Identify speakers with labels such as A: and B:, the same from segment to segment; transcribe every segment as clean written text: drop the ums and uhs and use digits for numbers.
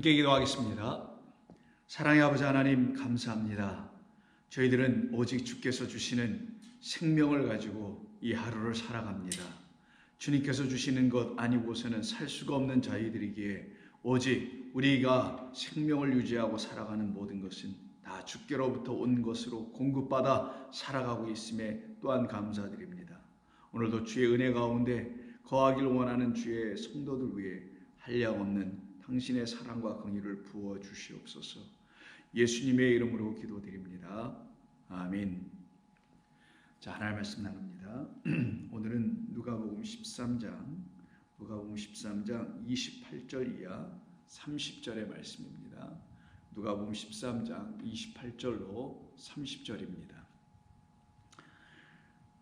A: 함께 기도하겠습니다. 사랑의 아버지 하나님, 감사합니다. 저희들은 오직 주께서 주시는 생명을 가지고 이 하루를 살아갑니다. 주님께서 주시는 것 아니고서는 살 수가 없는 저희들이기에 오직 우리가 생명을 유지하고 살아가는 모든 것은 다 주께로부터 온 것으로 공급받아 살아가고 있음에 또한 감사드립니다. 오늘도 주의 은혜 가운데 거하길 원하는 주의 성도들 위해 한량없는 당신의 사랑과 긍휼을 부어 주시옵소서. 예수님의 이름으로 기도드립니다. 아멘. 자, 하나님 말씀 나눕니다. 오늘은 누가복음 13장 28절 이하 30절의 말씀입니다. 누가복음 13장 28절로 30절입니다.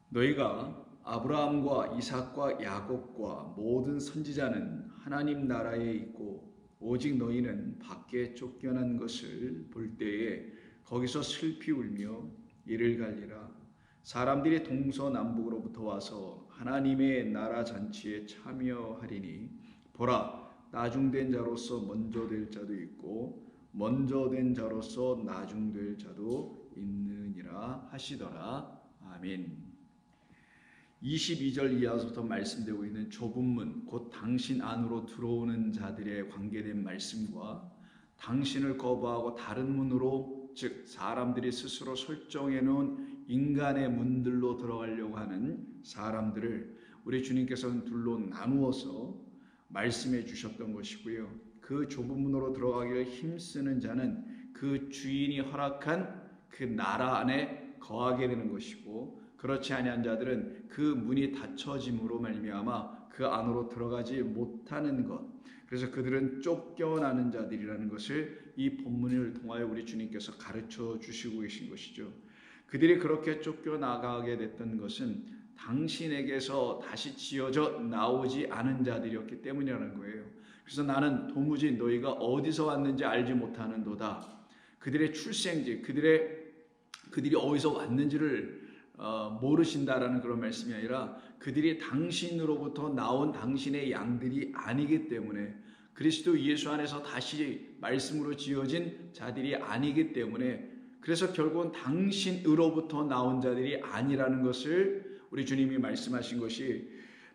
A: 너희가 아브라함과 이삭과 야곱과 모든 선지자는 하나님 나라에 있고 오직 너희는 밖에 쫓겨난 것을 볼 때에 거기서 슬피 울며 이를 갈리라. 사람들이 동서남북으로부터 와서 하나님의 나라 잔치에 참여하리니 보라, 나중된 자로서 먼저 될 자도 있고 먼저 된 자로서 나중될 자도 있느니라 하시더라. 아멘. 22절 이하부터 말씀되고 있는 좁은 문, 곧 당신 안으로 들어오는 자들에 관계된 말씀과 당신을 거부하고 다른 문으로, 즉 사람들이 스스로 설정해 놓은 인간의 문들로 들어가려고 하는 사람들을 우리 주님께서는 둘로 나누어서 말씀해 주셨던 것이고요. 그 좁은 문으로 들어가기를 힘쓰는 자는 그 주인이 허락한 그 나라 안에 거하게 되는 것이고, 그렇지 아니한 자들은 그 문이 닫혀짐으로 말미암아 그 안으로 들어가지 못하는 것, 그래서 그들은 쫓겨나는 자들이라는 것을 이 본문을 통하여 우리 주님께서 가르쳐 주시고 계신 것이죠. 그들이 그렇게 쫓겨나가게 됐던 것은 당신에게서 다시 지어져 나오지 않은 자들이었기 때문이라는 거예요. 그래서 나는 도무지 너희가 어디서 왔는지 알지 못하는도다. 그들의 출생지, 그들이 어디서 왔는지를 모르신다라는 그런 말씀이 아니라 그들이 당신으로부터 나온 당신의 양들이 아니기 때문에, 그리스도 예수 안에서 다시 말씀으로 지어진 자들이 아니기 때문에, 그래서 결국은 당신으로부터 나온 자들이 아니라는 것을 우리 주님이 말씀하신 것이,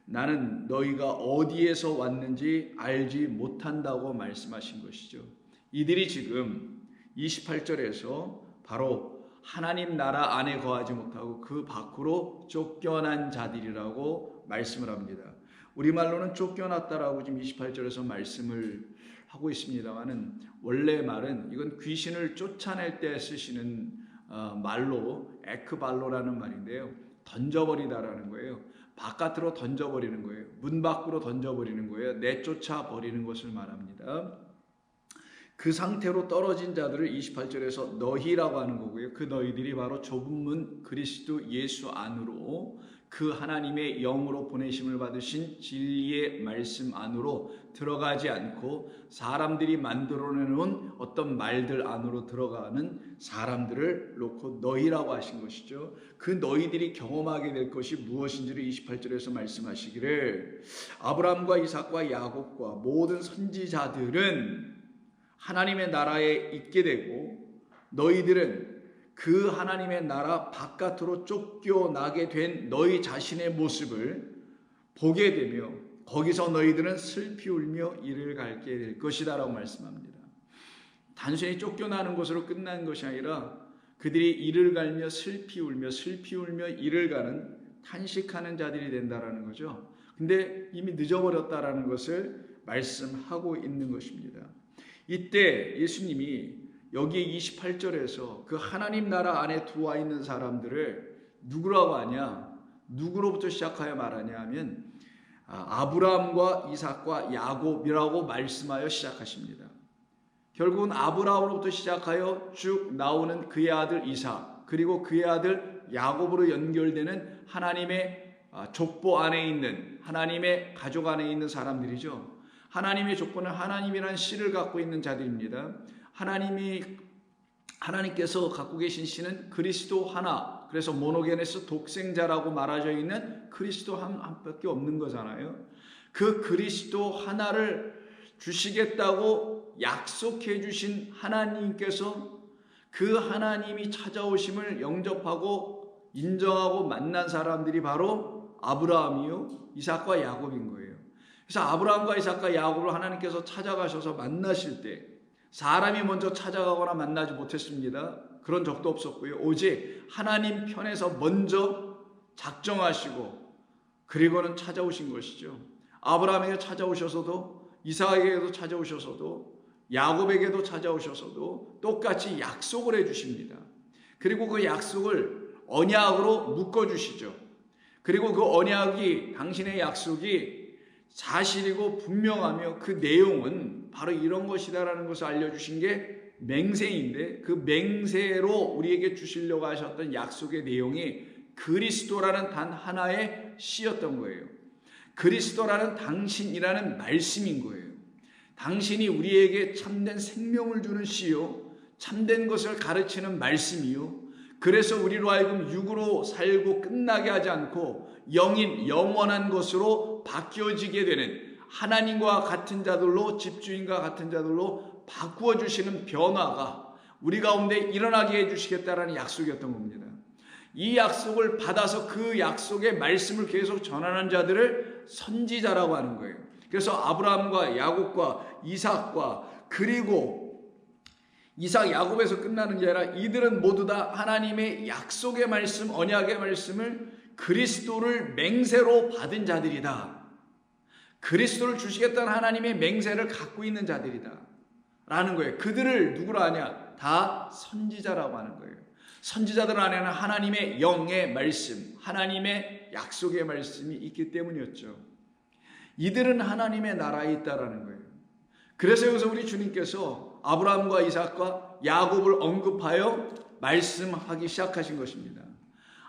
A: 나는 너희가 어디에서 왔는지 알지 못한다고 말씀하신 것이죠. 이들이 지금 28절에서 바로 하나님 나라 안에 거하지 못하고 그 밖으로 쫓겨난 자들이라고 말씀을 합니다. 우리말로는 쫓겨났다라고 지금 28절에서 말씀을 하고 있습니다만은, 원래 말은 이건 귀신을 쫓아낼 때 쓰시는 말로 에크발로라는 말인데요. 던져버리다라는 거예요. 바깥으로 던져버리는 거예요. 문 밖으로 던져버리는 거예요. 내쫓아 버리는 것을 말합니다. 그 상태로 떨어진 자들을 28절에서 너희라고 하는 거고요. 그 너희들이 바로 좁은 문 그리스도 예수 안으로, 그 하나님의 영으로 보내심을 받으신 진리의 말씀 안으로 들어가지 않고 사람들이 만들어내놓은 어떤 말들 안으로 들어가는 사람들을 놓고 너희라고 하신 것이죠. 그 너희들이 경험하게 될 것이 무엇인지를 28절에서 말씀하시기를, 아브라함과 이삭과 야곱과 모든 선지자들은 하나님의 나라에 있게 되고 너희들은 그 하나님의 나라 바깥으로 쫓겨나게 된 너희 자신의 모습을 보게 되며 거기서 너희들은 슬피 울며 이를 갈게 될 것이다 라고 말씀합니다. 단순히 쫓겨나는 것으로 끝난 것이 아니라 그들이 이를 갈며 슬피 울며 이를 가는, 탄식하는 자들이 된다라는 거죠. 근데 이미 늦어버렸다라는 것을 말씀하고 있는 것입니다. 이때 예수님이 여기 28절에서 그 하나님 나라 안에 들어와 있는 사람들을 누구라고 하냐, 누구로부터 시작하여 말하냐 하면 아브라함과 이삭과 야곱이라고 말씀하여 시작하십니다. 결국은 아브라함으로부터 시작하여 쭉 나오는 그의 아들 이삭, 그리고 그의 아들 야곱으로 연결되는 하나님의 족보 안에 있는, 하나님의 가족 안에 있는 사람들이죠. 하나님의 조건은 하나님이라는 씨를 갖고 있는 자들입니다. 하나님께서 갖고 계신 씨는 그리스도 하나, 그래서 모노게네스 독생자라고 말하져 있는 그리스도 한밖에 없는 거잖아요. 그 그리스도 하나를 주시겠다고 약속해 주신 하나님께서 그 하나님이 찾아오심을 영접하고 인정하고 만난 사람들이 바로 아브라함이요, 이삭과 야곱인 거예요. 그래서 아브라함과 이삭과 야곱을 하나님께서 찾아가셔서 만나실 때 사람이 먼저 찾아가거나 만나지 못했습니다. 그런 적도 없었고요. 오직 하나님 편에서 먼저 작정하시고 그리고는 찾아오신 것이죠. 아브라함에게 찾아오셔서도 이삭에게도 찾아오셔서도 야곱에게도 찾아오셔서도 똑같이 약속을 해주십니다. 그리고 그 약속을 언약으로 묶어주시죠. 그리고 그 언약이, 당신의 약속이 사실이고 분명하며 그 내용은 바로 이런 것이다라는 것을 알려주신 게 맹세인데, 그 맹세로 우리에게 주시려고 하셨던 약속의 내용이 그리스도라는 단 하나의 씨였던 거예요. 그리스도라는 당신이라는 말씀인 거예요. 당신이 우리에게 참된 생명을 주는 씨요, 참된 것을 가르치는 말씀이요, 그래서 우리로 하여금 육으로 살고 끝나게 하지 않고 영인, 영원한 것으로 바뀌어지게 되는, 하나님과 같은 자들로, 집주인과 같은 자들로 바꾸어 주시는 변화가 우리 가운데 일어나게 해주시겠다라는 약속이었던 겁니다. 이 약속을 받아서 그 약속의 말씀을 계속 전하는 자들을 선지자라고 하는 거예요. 그래서 아브라함과 야곱과 이삭과, 그리고 이삭 야곱에서 끝나는 게 아니라 이들은 모두 다 하나님의 약속의 말씀, 언약의 말씀을 그리스도를 맹세로 받은 자들이다. 그리스도를 주시겠다는 하나님의 맹세를 갖고 있는 자들이다 라는 거예요. 그들을 누구라 하냐? 다 선지자라고 하는 거예요. 선지자들 안에는 하나님의 영의 말씀, 하나님의 약속의 말씀이 있기 때문이었죠. 이들은 하나님의 나라에 있다라는 거예요. 그래서 여기서 우리 주님께서 아브라함과 이삭과 야곱을 언급하여 말씀하기 시작하신 것입니다.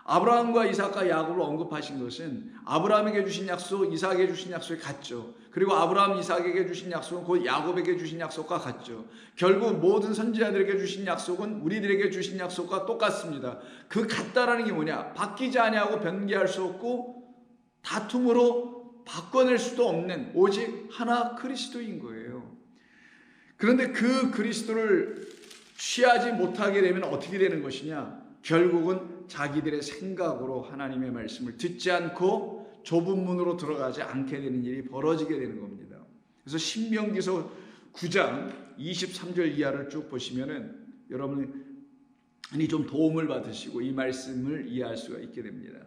A: 아브라함과 이삭과 야곱을 언급하신 것은 아브라함에게 주신 약속, 이삭에게 주신 약속이 같죠. 그리고 아브라함, 이삭에게 주신 약속은 곧 야곱에게 주신 약속과 같죠. 결국 모든 선지자들에게 주신 약속은 우리들에게 주신 약속과 똑같습니다. 그 같다라는 게 뭐냐? 바뀌지 아니하고 변개할 수 없고 다툼으로 바꿔낼 수도 없는 오직 하나 그리스도인 거예요. 그런데 그 그리스도를 취하지 못하게 되면 어떻게 되는 것이냐? 결국은 자기들의 생각으로 하나님의 말씀을 듣지 않고 좁은 문으로 들어가지 않게 되는 일이 벌어지게 되는 겁니다. 그래서 신명기서 9장 23절 이하를 쭉 보시면은 여러분이 좀 도움을 받으시고 이 말씀을 이해할 수가 있게 됩니다.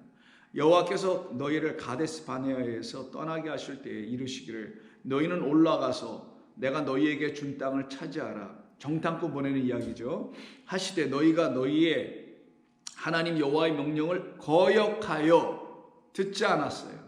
A: 여호와께서 너희를 가데스 바네아에서 떠나게 하실 때에 이르시기를 너희는 올라가서 내가 너희에게 준 땅을 차지하라. 정탐꾼 보내는 이야기죠. 하시되 너희가 너희의 하나님 여호와의 명령을 거역하여 듣지 않았어요.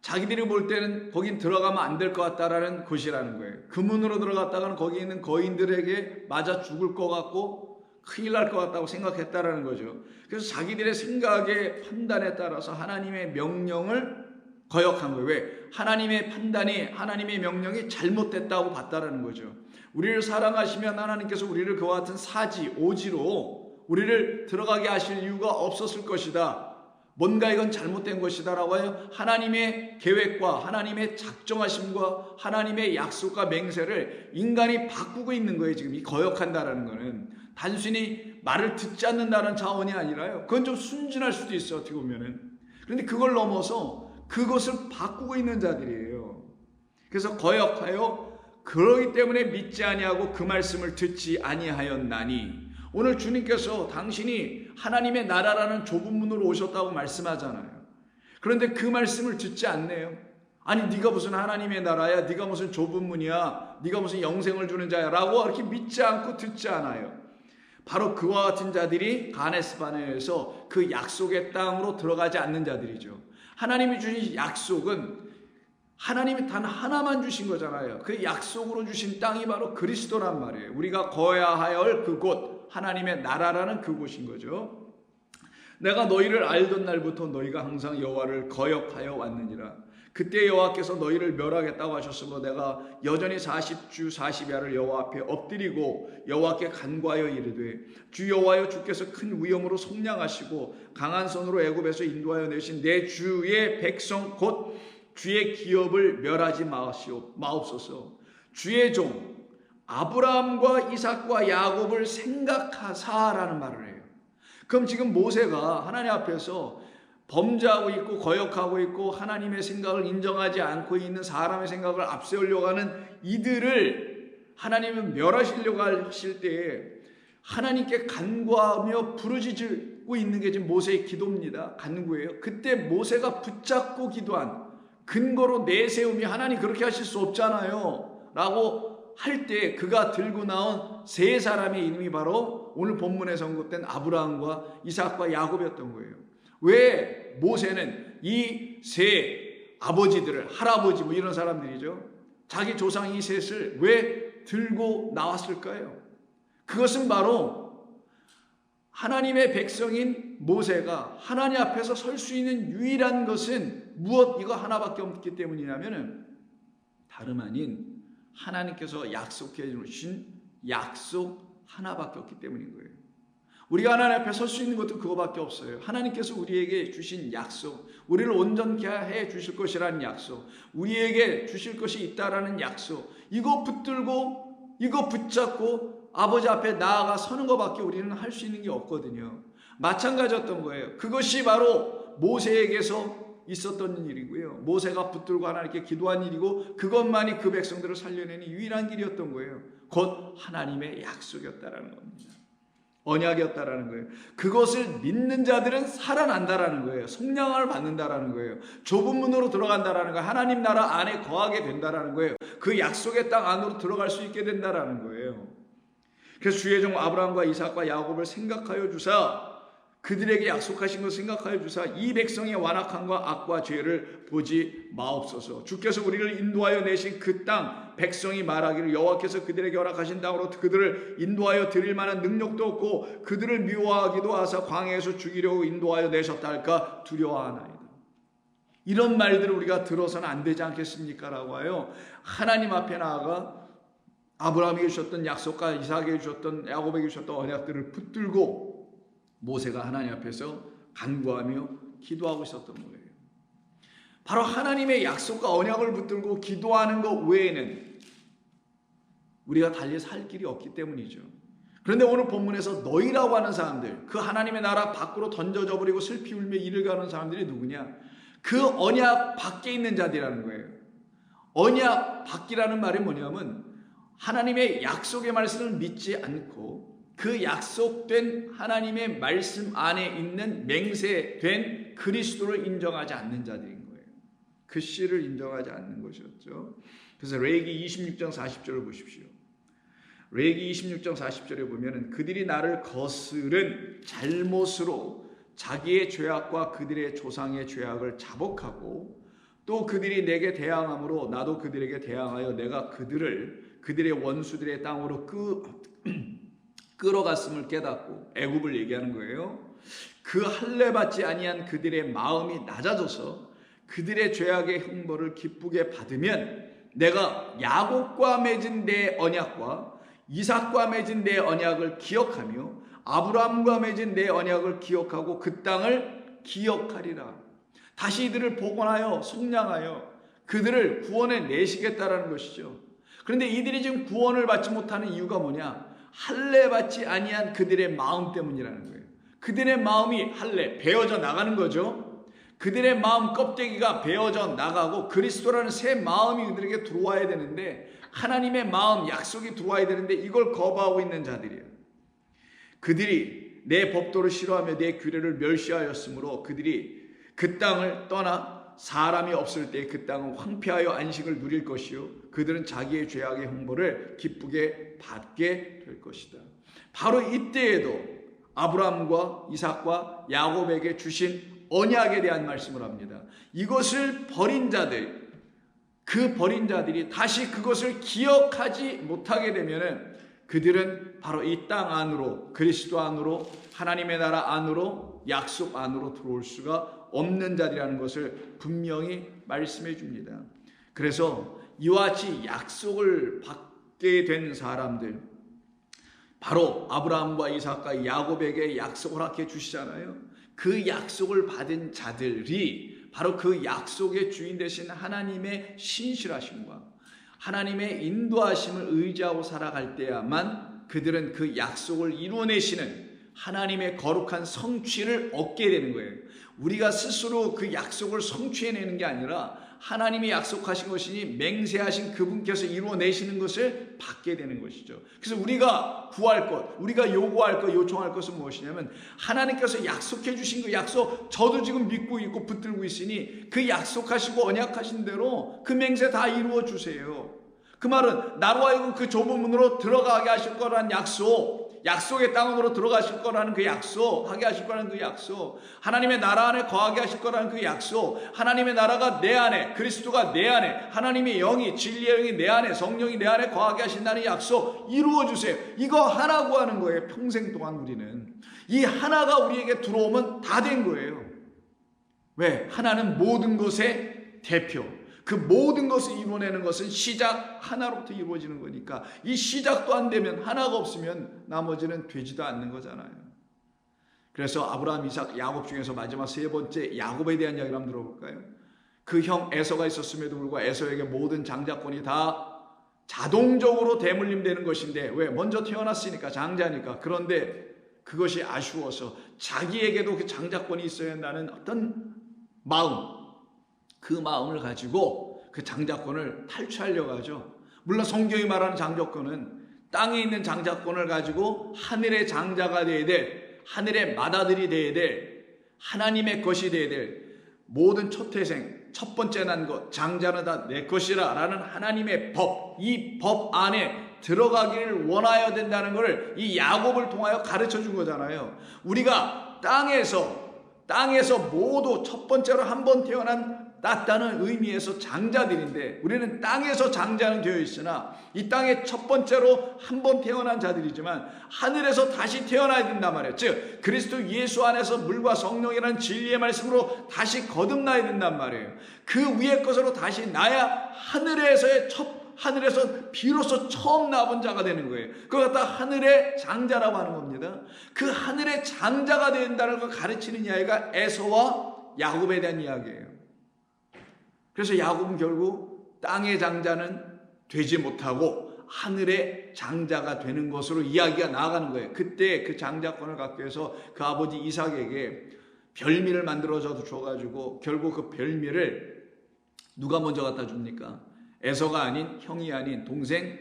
A: 자기들이 볼 때는 거긴 들어가면 안 될 것 같다라는 곳이라는 거예요. 그 문으로 들어갔다가는 거기 있는 거인들에게 맞아 죽을 것 같고 큰일 날 것 같다고 생각했다라는 거죠. 그래서 자기들의 생각의 판단에 따라서 하나님의 명령을 거역한 거예요. 왜? 하나님의 판단이, 하나님의 명령이 잘못됐다고 봤다라는 거죠. 우리를 사랑하시면 하나님께서 우리를 그와 같은 사지, 오지로 우리를 들어가게 하실 이유가 없었을 것이다. 뭔가 이건 잘못된 것이다 라고 하여 하나님의 계획과 하나님의 작정하심과 하나님의 약속과 맹세를 인간이 바꾸고 있는 거예요. 지금 이 거역한다라는 거는 단순히 말을 듣지 않는다는 차원이 아니라요. 그건 좀 순진할 수도 있어요. 어떻게 보면은. 그런데 그걸 넘어서 그것을 바꾸고 있는 자들이에요. 그래서 거역하여 그러기 때문에 믿지 아니하고 그 말씀을 듣지 아니하였나니, 오늘 주님께서 당신이 하나님의 나라라는 좁은 문으로 오셨다고 말씀하잖아요. 그런데 그 말씀을 듣지 않네요. 아니 네가 무슨 하나님의 나라야, 네가 무슨 좁은 문이야, 네가 무슨 영생을 주는 자야 라고 이렇게 믿지 않고 듣지 않아요. 바로 그와 같은 자들이 가데스 바네아에서 그 약속의 땅으로 들어가지 않는 자들이죠. 하나님이 주신 약속은 하나님이 단 하나만 주신 거잖아요. 그 약속으로 주신 땅이 바로 그리스도란 말이에요. 우리가 거해야 할 그곳, 하나님의 나라라는 그곳인 거죠. 내가 너희를 알던 날부터 너희가 항상 여호와를 거역하여 왔느니라. 그때 여호와께서 너희를 멸하겠다고 하셨으므로 내가 여전히 40주 40야를 여호와 앞에 엎드리고 여호와께 간구하여 이르되 주 여호와여, 주께서 큰 위엄으로 속량하시고 강한 손으로 애굽에서 인도하여 내신 내 주의 백성 곧 주의 기업을 멸하지 마옵소서. 주의 종 아브라함과 이삭과 야곱을 생각하사라는 말을 해요. 그럼 지금 모세가 하나님 앞에서 범죄하고 있고 거역하고 있고 하나님의 생각을 인정하지 않고 있는 사람의 생각을 앞세우려고 하는 이들을 하나님은 멸하시려고 하실 때에 하나님께 간구하며 부르짖고 있는 게 지금 모세의 기도입니다. 간구예요. 그때 모세가 붙잡고 기도한 근거로 내세움이 하나님 그렇게 하실 수 없잖아요 라고 할 때 그가 들고 나온 세 사람의 이름이 바로 오늘 본문에 언급된 아브라함과 이삭과 야곱이었던 거예요. 왜 모세는 이 세 아버지들을, 할아버지 뭐 이런 사람들이죠, 자기 조상 이 셋을 왜 들고 나왔을까요? 그것은 바로 하나님의 백성인 모세가 하나님 앞에서 설 수 있는 유일한 것은 무엇? 이거 하나밖에 없기 때문이냐면 다름 아닌 하나님께서 약속해 주신 약속 하나밖에 없기 때문인 거예요. 우리가 하나님 앞에 설 수 있는 것도 그거밖에 없어요. 하나님께서 우리에게 주신 약속, 우리를 온전케 해 주실 것이라는 약속, 우리에게 주실 것이 있다라는 약속, 이거 붙들고 이거 붙잡고 아버지 앞에 나아가 서는 것밖에 우리는 할 수 있는 게 없거든요. 마찬가지였던 거예요. 그것이 바로 모세에게서 있었던 일이고요. 모세가 붙들고 하나님께 기도한 일이고 그것만이 그 백성들을 살려내는 유일한 길이었던 거예요. 곧 하나님의 약속이었다라는 겁니다. 언약이었다라는 거예요. 그것을 믿는 자들은 살아난다라는 거예요. 속량을 받는다라는 거예요. 좁은 문으로 들어간다라는 거예요. 하나님 나라 안에 거하게 된다라는 거예요. 그 약속의 땅 안으로 들어갈 수 있게 된다라는 거예요. 그래서 주의 종 아브라함과 이삭과 야곱을 생각하여 주사, 그들에게 약속하신 것을 생각하여 주사 이 백성의 완악함과 악과 죄를 보지 마옵소서. 주께서 우리를 인도하여 내신 그 땅, 백성이 말하기를 여호와께서 그들에게 허락하신 땅으로 그들을 인도하여 드릴 만한 능력도 없고 그들을 미워하기도 하사 광야에서 죽이려고 인도하여 내셨다 할까 두려워하나이다. 이런 말들을 우리가 들어서는 안 되지 않겠습니까? 라고 하여 하나님 앞에 나아가 아브라함에게 주셨던 약속과 이삭에게 주셨던 야곱에게 주셨던 언약들을 붙들고 모세가 하나님 앞에서 간구하며 기도하고 있었던 거예요. 바로 하나님의 약속과 언약을 붙들고 기도하는 것 외에는 우리가 달리 살 길이 없기 때문이죠. 그런데 오늘 본문에서 너희라고 하는 사람들, 그 하나님의 나라 밖으로 던져져 버리고 슬피 울며 이를 가는 사람들이 누구냐? 그 언약 밖에 있는 자들이라는 거예요. 언약 밖이라는 말이 뭐냐면 하나님의 약속의 말씀을 믿지 않고 그 약속된 하나님의 말씀 안에 있는 맹세된 그리스도를 인정하지 않는 자들인 거예요. 그 씨를 인정하지 않는 것이었죠. 그래서 레위기 26장 40절을 보십시오. 레위기 26장 40절에 보면은 그들이 나를 거스른 잘못으로 자기의 죄악과 그들의 조상의 죄악을 자복하고 또 그들이 내게 대항함으로 나도 그들에게 대항하여 내가 그들을 그들의 원수들의 땅으로 끌어갔음을 깨닫고, 애굽을 얘기하는 거예요. 그 할례 받지 아니한 그들의 마음이 낮아져서 그들의 죄악의 형벌을 기쁘게 받으면 내가 야곱과 맺은 내 언약과 이삭과 맺은 내 언약을 기억하며 아브라함과 맺은 내 언약을 기억하고 그 땅을 기억하리라. 다시 이들을 복원하여 속량하여 그들을 구원해 내시겠다라는 것이죠. 그런데 이들이 지금 구원을 받지 못하는 이유가 뭐냐? 할례 받지 아니한 그들의 마음 때문이라는 거예요. 그들의 마음이 할례 베어져 나가는 거죠. 그들의 마음 껍데기가 베어져 나가고 그리스도라는 새 마음이 그들에게 들어와야 되는데, 하나님의 마음 약속이 들어와야 되는데 이걸 거부하고 있는 자들이에요. 그들이 내 법도를 싫어하며 내 규례를 멸시하였으므로 그들이 그 땅을 떠나 사람이 없을 때 그 땅은 황폐하여 안식을 누릴 것이요 그들은 자기의 죄악의 형벌을 기쁘게 받게 될 것이다. 바로 이때에도 아브라함과 이삭과 야곱에게 주신 언약에 대한 말씀을 합니다. 이것을 버린 자들, 그 버린 자들이 다시 그것을 기억하지 못하게 되면은 그들은 바로 이 땅 안으로, 그리스도 안으로, 하나님의 나라 안으로, 약속 안으로 들어올 수가 없는 자들이라는 것을 분명히 말씀해 줍니다. 그래서 이와 같이 약속을 받게 된 사람들, 바로 아브라함과 이삭과 야곱에게 약속을 하게 주시잖아요. 그 약속을 받은 자들이 바로 그 약속의 주인 되신 하나님의 신실하심과 하나님의 인도하심을 의지하고 살아갈 때야만 그들은 그 약속을 이루어내시는 하나님의 거룩한 성취를 얻게 되는 거예요. 우리가 스스로 그 약속을 성취해내는 게 아니라 하나님이 약속하신 것이니 맹세하신 그분께서 이루어내시는 것을 받게 되는 것이죠. 그래서 우리가 구할 것, 우리가 요구할 것, 요청할 것은 무엇이냐면 하나님께서 약속해 주신 그 약속, 저도 지금 믿고 있고 붙들고 있으니 그 약속하시고 언약하신 대로 그 맹세 다 이루어 주세요. 그 말은 나로 하여금 그 좁은 문으로 들어가게 하실 거란 약속, 약속의 땅으로 들어가실 거라는 그 약속, 하게 하실 거라는 그 약속, 하나님의 나라 안에 거하게 하실 거라는 그 약속, 하나님의 나라가 내 안에, 그리스도가 내 안에, 하나님의 영이, 진리의 영이 내 안에, 성령이 내 안에 거하게 하신다는 약속 이루어 주세요. 이거 하나 구하는 거예요. 평생 동안 우리는 이 하나가 우리에게 들어오면 다 된 거예요. 왜? 하나는 모든 것의 대표. 그 모든 것을 이루어내는 것은 시작 하나로부터 이루어지는 거니까 이 시작도 안 되면, 하나가 없으면 나머지는 되지도 않는 거잖아요. 그래서 아브라함, 이삭, 야곱 중에서 마지막 세 번째 야곱에 대한 이야기를 한번 들어볼까요? 그 형 에서가 있었음에도 불구하고 에서에게 모든 장자권이 다 자동적으로 대물림되는 것인데, 왜? 먼저 태어났으니까, 장자니까. 그런데 그것이 아쉬워서 자기에게도 그 장자권이 있어야 한다는 어떤 마음, 그 마음을 가지고 그 장자권을 탈취하려고 하죠. 물론 성경이 말하는 장자권은 땅에 있는 장자권을 가지고 하늘의 장자가 되어야 될, 하늘의 맏아들이 되어야 될, 하나님의 것이 되어야 될 모든 초태생, 첫 번째 난 것, 장자는 다 내 것이라 라는 하나님의 법, 이 법 안에 들어가기를 원하여야 된다는 것을 이 야곱을 통하여 가르쳐 준 거잖아요. 우리가 땅에서 모두 첫 번째로 한 번 태어났다는 의미에서 장자들인데, 우리는 땅에서 장자는 되어 있으나 이 땅에 첫 번째로 한 번 태어난 자들이지만 하늘에서 다시 태어나야 된단 말이에요. 즉 그리스도 예수 안에서 물과 성령이라는 진리의 말씀으로 다시 거듭나야 된단 말이에요. 그 위의 것으로 다시 나야 하늘에서 비로소 처음 나본 자가 되는 거예요. 그걸 갖다 하늘의 장자라고 하는 겁니다. 그 하늘의 장자가 된다는 걸 가르치는 이야기가 에서와 야곱에 대한 이야기예요. 그래서 야곱은 결국 땅의 장자는 되지 못하고 하늘의 장자가 되는 것으로 이야기가 나아가는 거예요. 그때 그 장자권을 갖기 위해서 그 아버지 이삭에게 별미를 만들어서 줘가지고 결국 그 별미를 누가 먼저 갖다 줍니까? 에서가 아닌, 형이 아닌 동생,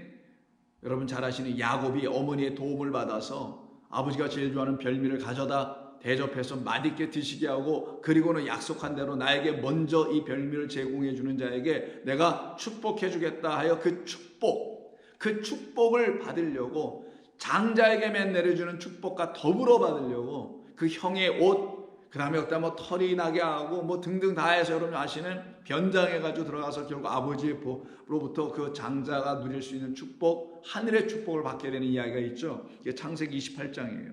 A: 여러분 잘 아시는 야곱이 어머니의 도움을 받아서 아버지가 제일 좋아하는 별미를 가져다 대접해서 맛있게 드시게 하고, 그리고는 약속한 대로 나에게 먼저 이 별미를 제공해 주는 자에게 내가 축복해 주겠다 하여 그 축복을 받으려고, 장자에게만 내려주는 축복과 더불어 받으려고 그 형의 옷, 그 다음에 여기다 뭐 털이 나게 하고 뭐 등등 다 해서 여러분 아시는 변장해가지고 들어가서 결국 아버지로부터 그 장자가 누릴 수 있는 축복, 하늘의 축복을 받게 되는 이야기가 있죠. 이게 창세기 28장이에요.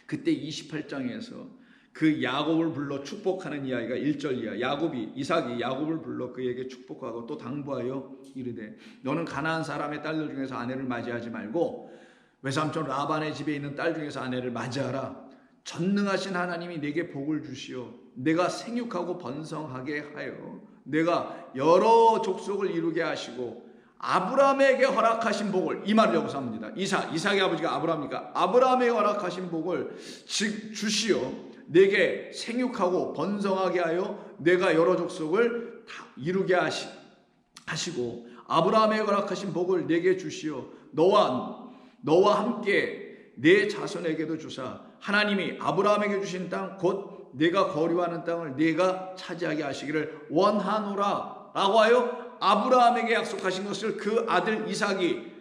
A: 그때 28장에서 그 야곱을 불러 축복하는 이야기가 1절 이하. 이삭이 야곱을 불러 그에게 축복하고 또 당부하여 이르되 너는 가나안 사람의 딸들 중에서 아내를 맞이하지 말고 외삼촌 라반의 집에 있는 딸 중에서 아내를 맞이하라. 전능하신 하나님이 내게 복을 주시어 내가 생육하고 번성하게 하여 내가 여러 족속을 이루게 하시고 아브라함에게 허락하신 복을, 이 말을 여기서 합니다. 이삭의 아버지가 아브라함이니까 아브라함에게 허락하신 복을 주시어 내게 생육하고 번성하게 하여 내가 여러 족속을 다 이루게 하시고 아브라함에게 허락하신 복을 내게 주시어 너와 함께 내 자손에게도 주사 하나님이 아브라함에게 주신 땅 곧 내가 거류하는 땅을 내가 차지하게 하시기를 원하노라 라고 하여 아브라함에게 약속하신 것을 그 아들 이삭이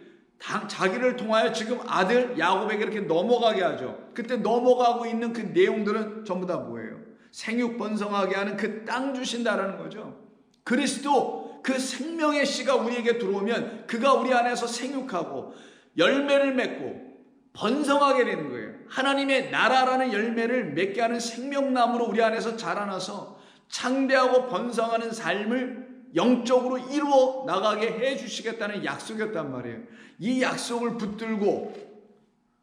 A: 자기를 통하여 지금 아들 야곱에게 이렇게 넘어가게 하죠. 그때 넘어가고 있는 그 내용들은 전부 다 뭐예요? 생육 번성하게 하는 그 땅 주신다라는 거죠. 그리스도 그 생명의 씨가 우리에게 들어오면 그가 우리 안에서 생육하고 열매를 맺고 번성하게 되는 거예요. 하나님의 나라라는 열매를 맺게 하는 생명나무로 우리 안에서 자라나서 창대하고 번성하는 삶을 영적으로 이루어 나가게 해주시겠다는 약속이었단 말이에요. 이 약속을 붙들고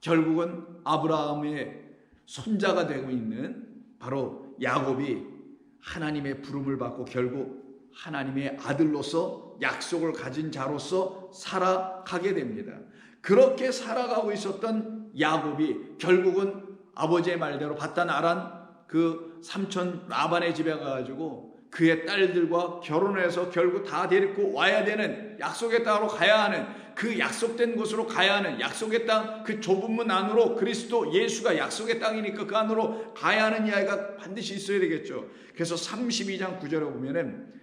A: 결국은 아브라함의 손자가 되고 있는 바로 야곱이 하나님의 부름을 받고 결국 하나님의 아들로서 약속을 가진 자로서 살아가게 됩니다. 그렇게 살아가고 있었던 야곱이 결국은 아버지의 말대로 바단 아란 그 삼촌 라반의 집에 가가지고 그의 딸들과 결혼해서 결국 다 데리고 와야 되는, 약속의 땅으로 가야 하는, 그 약속된 곳으로 가야 하는, 약속의 땅 그 좁은 문 안으로, 그리스도 예수가 약속의 땅이니까 그 안으로 가야 하는 이야기가 반드시 있어야 되겠죠. 그래서 32장 9절에 보면은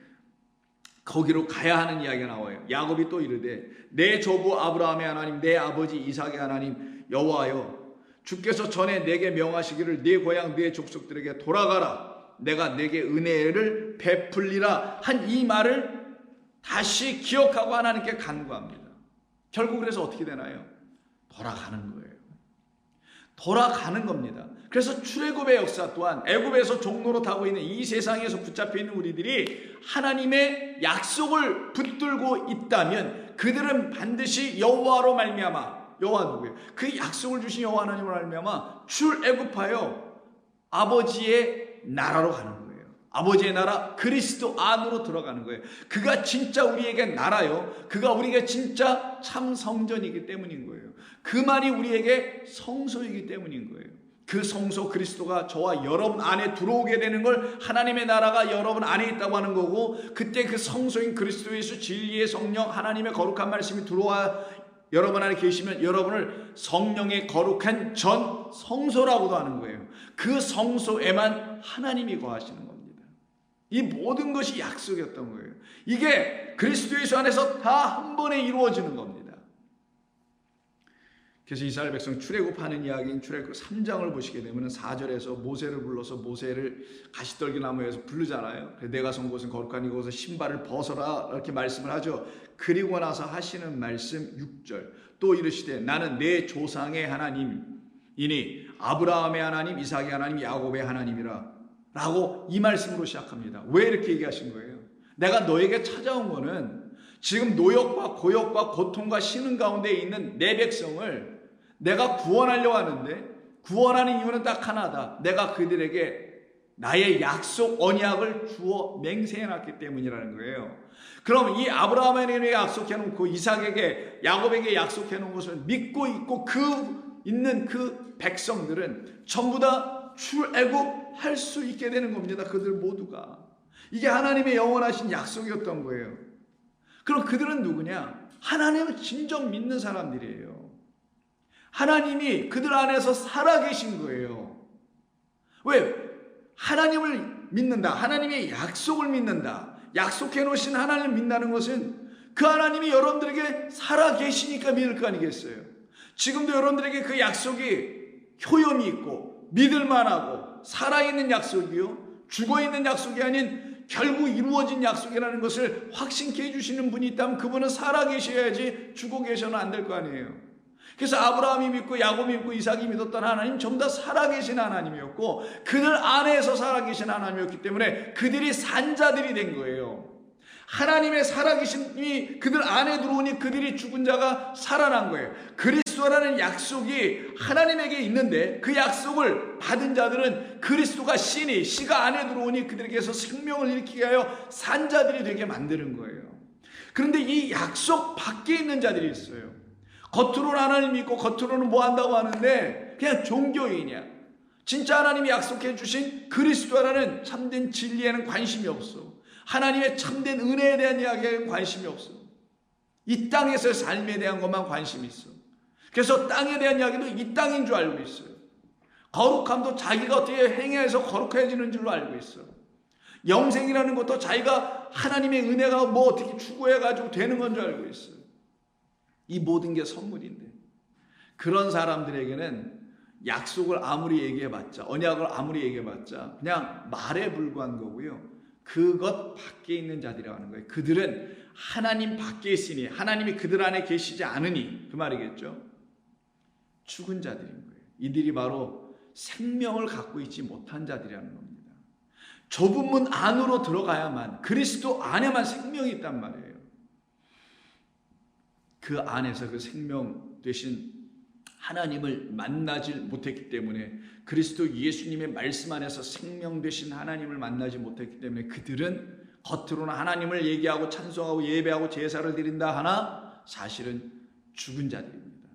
A: 거기로 가야 하는 이야기가 나와요. 야곱이 또 이르되 내 조부 아브라함의 하나님, 내 아버지 이삭의 하나님 여호와여, 주께서 전에 내게 명하시기를 네 고향 네 족속들에게 돌아가라, 내가 내게 은혜를 베풀리라 한 이 말을 다시 기억하고 하나님께 간구합니다. 결국 그래서 어떻게 되나요? 돌아가는 거예요. 돌아가는 겁니다. 그래서 출애굽의 역사 또한 애굽에서 종로로 타고 있는 이 세상에서 붙잡혀 있는 우리들이 하나님의 약속을 붙들고 있다면 그들은 반드시 여호와로 말미암아, 여호와 누구예요? 그 약속을 주신 여호와 하나님으로 말미암아 출애굽하여 아버지의 나라로 가는 거예요. 아버지의 나라 그리스도 안으로 들어가는 거예요. 그가 진짜 우리에게 나라요, 그가 우리에게 진짜 참 성전이기 때문인 거예요. 그 말이 우리에게 성소이기 때문인 거예요. 그 성소 그리스도가 저와 여러분 안에 들어오게 되는 걸 하나님의 나라가 여러분 안에 있다고 하는 거고, 그때 그 성소인 그리스도 예수 진리의 성령 하나님의 거룩한 말씀이 들어와 여러분 안에 계시면 여러분을 성령의 거룩한 전 성소라고도 하는 거예요. 그 성소에만 하나님이 거하시는 겁니다. 이 모든 것이 약속이었던 거예요. 이게 그리스도 예수 안에서 다 한 번에 이루어지는 겁니다. 그래서 이스라엘 백성 출애굽하는 이야기인 출애굽 3장을 보시게 되면 4절에서 모세를 불러서 모세를 가시떨기 나무에서 부르잖아요. 내가 선 곳은 거룩한 이곳에서 신발을 벗어라 이렇게 말씀을 하죠. 그리고 나서 하시는 말씀 6절 또 이르시되 나는 내 조상의 하나님이니 아브라함의 하나님, 이삭의 하나님, 야곱의 하나님이라 라고 이 말씀으로 시작합니다. 왜 이렇게 얘기하신 거예요? 내가 너에게 찾아온 거는 지금 노역과 고역과 고통과 신음 가운데 있는 내 백성을 내가 구원하려고 하는데, 구원하는 이유는 딱 하나다. 내가 그들에게 나의 약속 언약을 주어 맹세해놨기 때문이라는 거예요. 그럼 이 아브라함에게 약속해놓고 이삭에게 야곱에게 약속해놓은 것을 믿고 있고 있는 그 백성들은 전부 다 출애굽할 수 있게 되는 겁니다. 그들 모두가. 이게 하나님의 영원하신 약속이었던 거예요. 그럼 그들은 누구냐? 하나님을 진정 믿는 사람들이에요. 하나님이 그들 안에서 살아계신 거예요. 왜? 하나님을 믿는다. 하나님의 약속을 믿는다. 약속해 놓으신 하나님을 믿는다는 것은 그 하나님이 여러분들에게 살아계시니까 믿을 거 아니겠어요? 지금도 여러분들에게 그 약속이 효염이 있고 믿을만하고 살아있는 약속이요, 죽어있는 약속이 아닌 결국 이루어진 약속이라는 것을 확신케 해주시는 분이 있다면 그분은 살아계셔야지 죽어 계셔는 안 될 거 아니에요. 그래서 아브라함이 믿고 야곱이 믿고 이삭이 믿었던 하나님 전부 다 살아계신 하나님이었고 그들 안에서 살아계신 하나님이었기 때문에 그들이 산자들이 된 거예요. 하나님의 살아계심이 그들 안에 들어오니 그들이 죽은 자가 살아난 거예요. 그리스도라는 약속이 하나님에게 있는데 그 약속을 받은 자들은 그리스도가 씨가 안에 들어오니 그들에게서 생명을 일으키게 하여 산자들이 되게 만드는 거예요. 그런데 이 약속 밖에 있는 자들이 있어요. 겉으로는 하나님 믿고 겉으로는 뭐 한다고 하는데 그냥 종교인이야. 진짜 하나님이 약속해 주신 그리스도라는 참된 진리에는 관심이 없어. 하나님의 참된 은혜에 대한 이야기에는 관심이 없어. 이 땅에서의 삶에 대한 것만 관심이 있어. 그래서 땅에 대한 이야기도 이 땅인 줄 알고 있어요. 거룩함도 자기가 어떻게 행해서 거룩해지는 줄로 알고 있어. 영생이라는 것도 자기가 하나님의 은혜가 뭐 어떻게 추구해가지고 되는 건 줄 알고 있어요. 이 모든 게 선물인데 그런 사람들에게는 약속을 아무리 얘기해봤자, 언약을 아무리 얘기해봤자 그냥 말에 불과한 거고요. 그것 밖에 있는 자들이라고 하는 거예요. 그들은 하나님 밖에 있으니, 하나님이 그들 안에 계시지 않으니, 그 말이겠죠. 죽은 자들인 거예요. 이들이 바로 생명을 갖고 있지 못한 자들이라는 겁니다. 좁은 문 안으로 들어가야만, 그리스도 안에만 생명이 있단 말이에요. 그 안에서 그 생명 되신 하나님을 만나지 못했기 때문에, 그리스도 예수님의 말씀 안에서 생명 되신 하나님을 만나지 못했기 때문에 그들은 겉으로는 하나님을 얘기하고 찬송하고 예배하고 제사를 드린다 하나 사실은 죽은 자들입니다.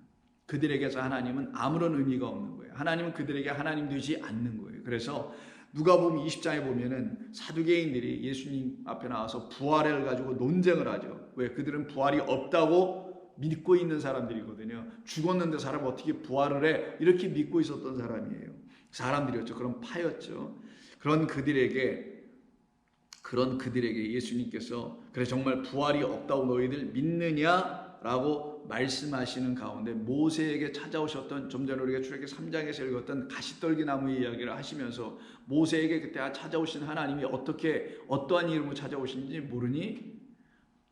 A: 그들에게서 하나님은 아무런 의미가 없는 거예요. 하나님은 그들에게 하나님 되지 않는 거예요. 그래서 누가복음 20장에 보면은 사두개인들이 예수님 앞에 나와서 부활을 가지고 논쟁을 하죠. 왜? 그들은 부활이 없다고 믿고 있는 사람들이거든요. 죽었는데 사람 어떻게 부활을 해? 이렇게 믿고 있었던 사람이에요. 사람들이었죠. 그런 파였죠. 그런 그들에게 예수님께서 그래 정말 부활이 없다고 너희들 믿느냐라고 말씀하시는 가운데 모세에게 찾아오셨던, 좀 전에 우리가 출애굽기 3장에서 읽었던 가시떨기 나무의 이야기를 하시면서 모세에게 그때 찾아오신 하나님이 어떠한 이름으로 찾아오신지 모르니?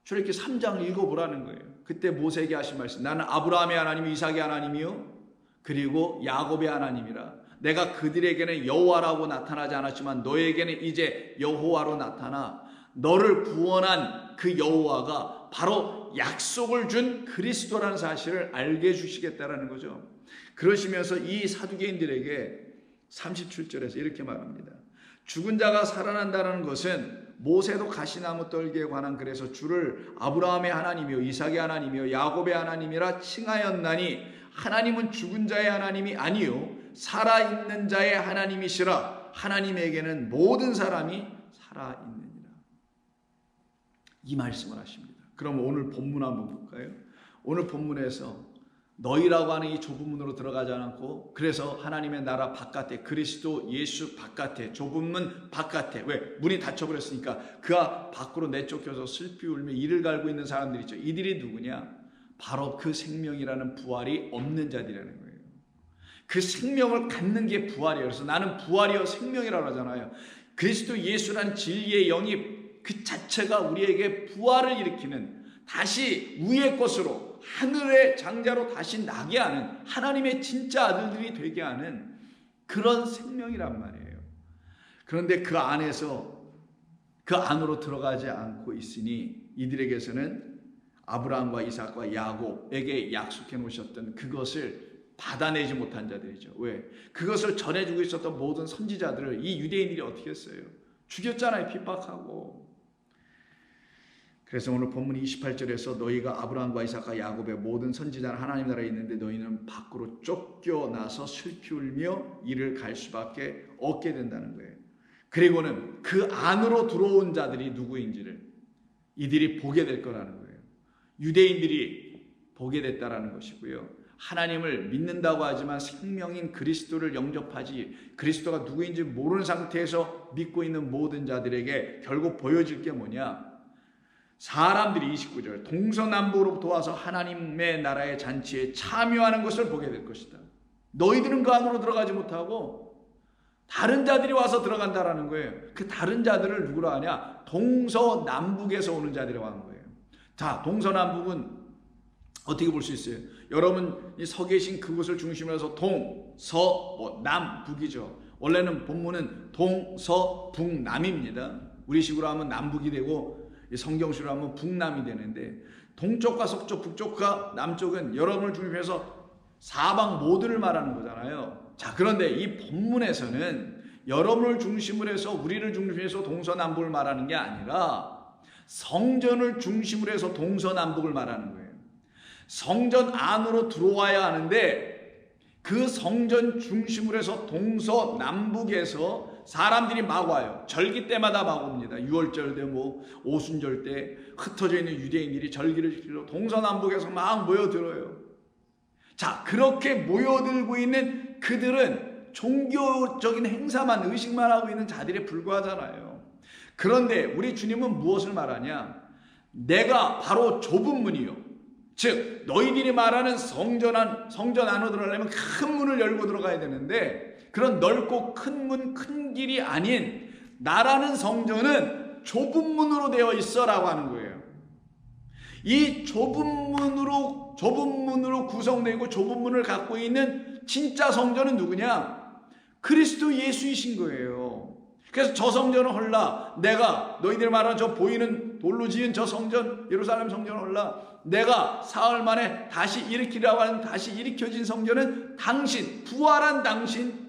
A: 출애굽기 3장 읽어보라는 거예요. 그때 모세에게 하신 말씀, 나는 아브라함의 하나님이 이삭의 하나님이요 그리고 야곱의 하나님이라. 내가 그들에게는 여호와라고 나타나지 않았지만 너에게는 이제 여호와로 나타나 너를 구원한 그 여호와가 바로 약속을 준 그리스도라는 사실을 알게 해주시겠다라는 거죠. 그러시면서 이 사두개인들에게 37절에서 이렇게 말합니다. 죽은 자가 살아난다는 것은 모세도 가시나무 떨기에 관한 글에서 주를 아브라함의 하나님이요 이삭의 하나님이요 야곱의 하나님이라 칭하였나니 하나님은 죽은 자의 하나님이 아니요 살아있는 자의 하나님이시라. 하나님에게는 모든 사람이 살아있느니라. 이 말씀을 하십니다. 그럼 오늘 본문 한번 볼까요? 오늘 본문에서 너희라고 하는 이 좁은 문으로 들어가지 않고, 그래서 하나님의 나라 바깥에, 그리스도 예수 바깥에, 좁은 문 바깥에, 왜? 문이 닫혀버렸으니까 그 밖으로 내쫓겨서 슬피 울며 이를 갈고 있는 사람들이 있죠. 이들이 누구냐? 바로 그 생명이라는 부활이 없는 자들이라는 거예요. 그 생명을 갖는 게 부활이에요. 그래서 나는 부활이요 생명이라고 하잖아요. 그리스도 예수란 진리의 영이 그 자체가 우리에게 부활을 일으키는, 다시 위의 것으로 하늘의 장자로 다시 나게 하는, 하나님의 진짜 아들들이 되게 하는 그런 생명이란 말이에요. 그런데 그 안으로 들어가지 않고 있으니 이들에게서는 아브라함과 이삭과 야곱에게 약속해 놓으셨던 그것을 받아내지 못한 자들이죠. 왜? 그것을 전해주고 있었던 모든 선지자들을 이 유대인들이 어떻게 했어요? 죽였잖아요. 핍박하고. 그래서 오늘 본문 28절에서 너희가 아브라함과 이삭과 야곱의 모든 선지자는 하나님 나라에 있는데 너희는 밖으로 쫓겨나서 슬피 울며 이를 갈 수밖에 없게 된다는 거예요. 그리고는 그 안으로 들어온 자들이 누구인지를 이들이 보게 될 거라는 거예요. 유대인들이 보게 됐다라는 것이고요. 하나님을 믿는다고 하지만 생명인 그리스도를 영접하지, 그리스도가 누구인지 모르는 상태에서 믿고 있는 모든 자들에게 결국 보여질 게 뭐냐? 사람들이 29절 동서남북으로부터 와서 하나님의 나라의 잔치에 참여하는 것을 보게 될 것이다. 너희들은 그 안으로 들어가지 못하고 다른 자들이 와서 들어간다라는 거예요. 그 다른 자들을 누구로 하냐? 동서남북에서 오는 자들이라고 하는 거예요. 자, 동서남북은 어떻게 볼 수 있어요? 여러분이 서 계신 그곳을 중심으로 해서 동, 서, 남, 북이죠. 원래는 본문은 동, 서, 북, 남입니다. 우리식으로 하면 남북이 되고 성경식으로 하면 북남이 되는데, 동쪽과 서쪽, 북쪽과 남쪽은 여러분을 중심해서 사방 모두를 말하는 거잖아요. 자, 그런데 이 본문에서는 여러분을 중심으로 해서, 우리를 중심으로 해서 동서남북을 말하는 게 아니라 성전을 중심으로 해서 동서남북을 말하는 거예요. 성전 안으로 들어와야 하는데 그 성전 중심으로 해서 동서남북에서 사람들이 막 와요. 절기 때마다 막 옵니다. 6월절 때 오순절 때 흩어져 있는 유대인들이 절기를 지키러 동서남북에서 막 모여들어요. 자, 그렇게 모여들고 있는 그들은 종교적인 행사만, 의식만 하고 있는 자들에 불과하잖아요. 그런데 우리 주님은 무엇을 말하냐? 내가 바로 좁은 문이요, 즉 너희들이 말하는 성전 안으로 들어가려면 큰 문을 열고 들어가야 되는데, 그런 넓고 큰 문, 큰 길이 아닌 나라는 성전은 좁은 문으로 되어 있어라고 하는 거예요. 이 좁은 문으로 구성되고 좁은 문을 갖고 있는 진짜 성전은 누구냐? 그리스도 예수이신 거예요. 그래서 저 성전은 헐라, 내가 너희들 말하는 저 보이는 돌로 지은 저 성전, 예루살렘 성전은 헐라, 내가 사흘 만에 다시 일으키라고 하는, 다시 일으켜진 성전은 당신, 부활한 당신,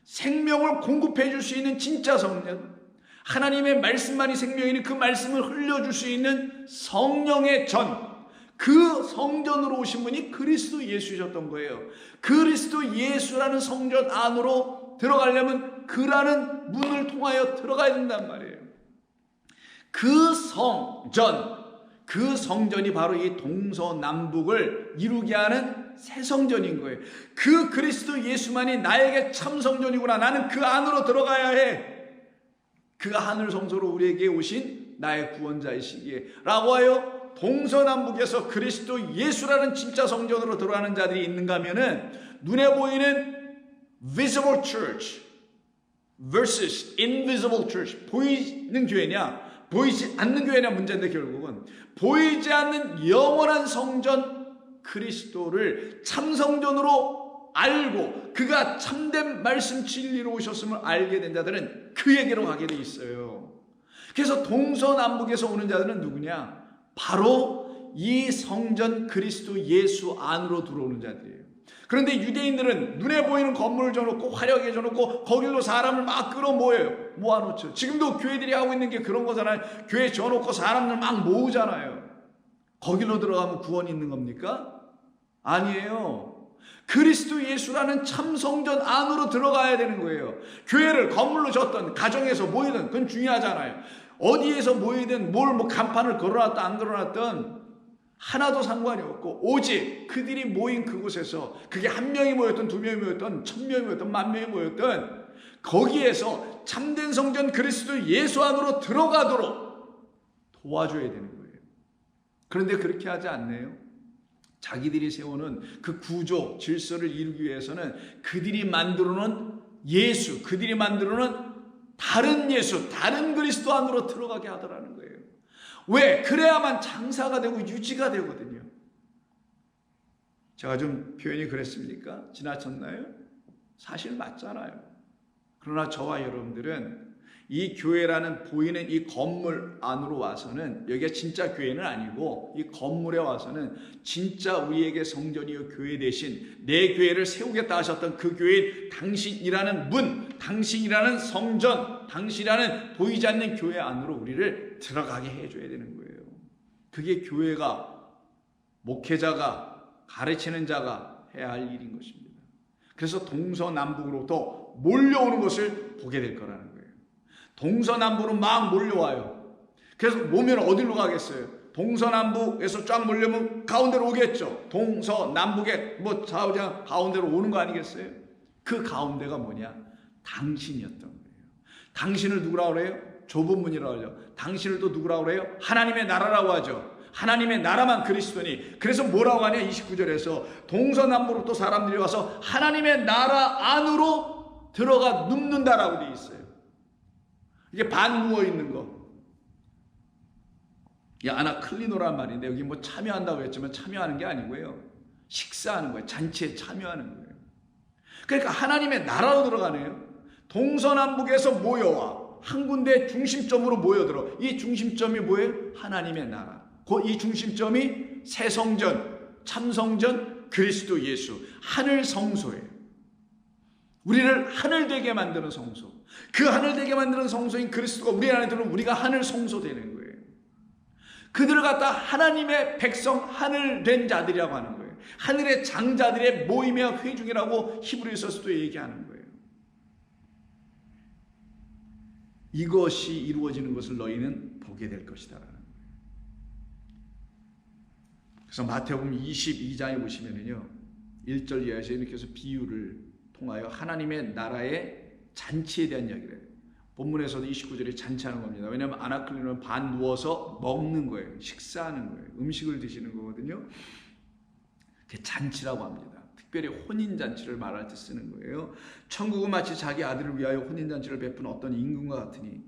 A: 생명을 공급해 줄 수 있는 진짜 성전, 하나님의 말씀만이 생명이니 그 말씀을 흘려줄 수 있는 성령의 전, 그 성전으로 오신 분이 그리스도 예수셨던 거예요. 그리스도 예수라는 성전 안으로 들어가려면 그라는 문을 통하여 들어가야 된단 말이에요. 그 성전, 그 성전이 바로 이 동서남북을 이루게 하는 새 성전인 거예요. 그 그리스도 예수만이 나에게 참 성전이구나. 나는 그 안으로 들어가야 해. 그 하늘 성소로 우리에게 오신 나의 구원자이시기에 라고 하여 동서남북에서 그리스도 예수라는 진짜 성전으로 들어가는 자들이 있는가 하면은 눈에 보이는 visible church versus invisible church, 보이는 교회냐 보이지 않는 교회냐 문제인데, 결국은 보이지 않는 영원한 성전 그리스도를 참성전으로 알고 그가 참된 말씀 진리로 오셨음을 알게 된 자들은 그에게로 가게 돼 있어요. 그래서 동서남북에서 오는 자들은 누구냐? 바로 이 성전 그리스도 예수 안으로 들어오는 자들이에요. 그런데 유대인들은 눈에 보이는 건물을 줘놓고 화려하게 줘놓고 거길로 사람을 막 끌어모여요. 모아놓죠. 지금도 교회들이 하고 있는 게 그런 거잖아요. 교회 줘놓고 사람들 막 모으잖아요. 거길로 들어가면 구원이 있는 겁니까? 아니에요. 그리스도 예수라는 참 성전 안으로 들어가야 되는 거예요. 교회를 건물로 줬던 가정에서 모이든 그건 중요하잖아요. 어디에서 모이든 뭘 간판을 걸어놨든 안 걸어놨든 하나도 상관이 없고, 오직 그들이 모인 그곳에서, 그게 1명이 모였든 2명이 모였든 1000명이 모였든 10,000명이 모였든 거기에서 참된 성전 그리스도 예수 안으로 들어가도록 도와줘야 되는 거예요. 그런데 그렇게 하지 않네요. 자기들이 세우는 그 구조, 질서를 이루기 위해서는 그들이 만들어놓은 예수, 그들이 만들어놓은 다른 예수, 다른 그리스도 안으로 들어가게 하더라는 거예요. 왜? 그래야만 장사가 되고 유지가 되거든요. 제가 좀 표현이 그랬습니까? 지나쳤나요? 사실 맞잖아요. 그러나 저와 여러분들은 이 교회라는 보이는 이 건물 안으로 와서는, 여기가 진짜 교회는 아니고 이 건물에 와서는 진짜 우리에게 성전이요 교회 대신 내 교회를 세우겠다 하셨던 그 교회인 당신이라는 문, 당신이라는 성전, 당신이라는 보이지 않는 교회 안으로 우리를 들어가게 해줘야 되는 거예요. 그게 교회가, 목회자가, 가르치는 자가 해야 할 일인 것입니다. 그래서 동서남북으로부터 몰려오는 것을 보게 될 거라는 거예요. 동서남북으로 막 몰려와요. 그래서 모면 어디로 가겠어요? 동서남북에서 쫙 몰려면 가운데로 오겠죠. 동서남북에 뭐 좌우장 가운데로 오는 거 아니겠어요? 그 가운데가 뭐냐? 당신이었던 거예요. 당신을 누구라고 그래요? 좁은 문이라고 하죠. 당신을 또 누구라고 그래요? 하나님의 나라라고 하죠. 하나님의 나라만 그리스도니. 그래서 뭐라고 하냐? 29절에서 동서남북으로 또 사람들이 와서 하나님의 나라 안으로 들어가 눕는다라고 되어 있어요. 이게 반 누워 있는 거. 이 아나클리노란 말인데, 여기 뭐 참여한다고 했지만 참여하는 게 아니고요. 식사하는 거예요. 잔치에 참여하는 거예요. 그러니까 하나님의 나라로 들어가네요. 동서남북에서 모여와 한 군데 중심점으로 모여들어. 이 중심점이 뭐예요? 하나님의 나라. 이 중심점이 새 성전, 참성전, 그리스도 예수, 하늘 성소예요. 우리를 하늘되게 만드는 성소. 그 하늘되게 만드는 성소인 그리스도가 우리 안에 들어오면 우리가 하늘 성소 되는 거예요. 그들을 갖다 하나님의 백성, 하늘된 자들이라고 하는 거예요. 하늘의 장자들의 모임의 회중이라고 히브리서서도 얘기하는 거예요. 이것이 이루어지는 것을 너희는 보게 될 것이다 라는 거예요. 그래서 마태복음 22장에 보시면은요, 1절 이하에서 이렇게 해서 비유를 통하여 하나님의 나라의 잔치에 대한 이야기를 해요. 본문에서도 29절에 잔치하는 겁니다. 왜냐하면 아나클리노는 반 누워서 먹는 거예요. 식사하는 거예요. 음식을 드시는 거거든요. 그게 잔치라고 합니다. 특별히 혼인잔치를 말할 때 쓰는 거예요. 천국은 마치 자기 아들을 위하여 혼인잔치를 베푼 어떤 임금과 같으니,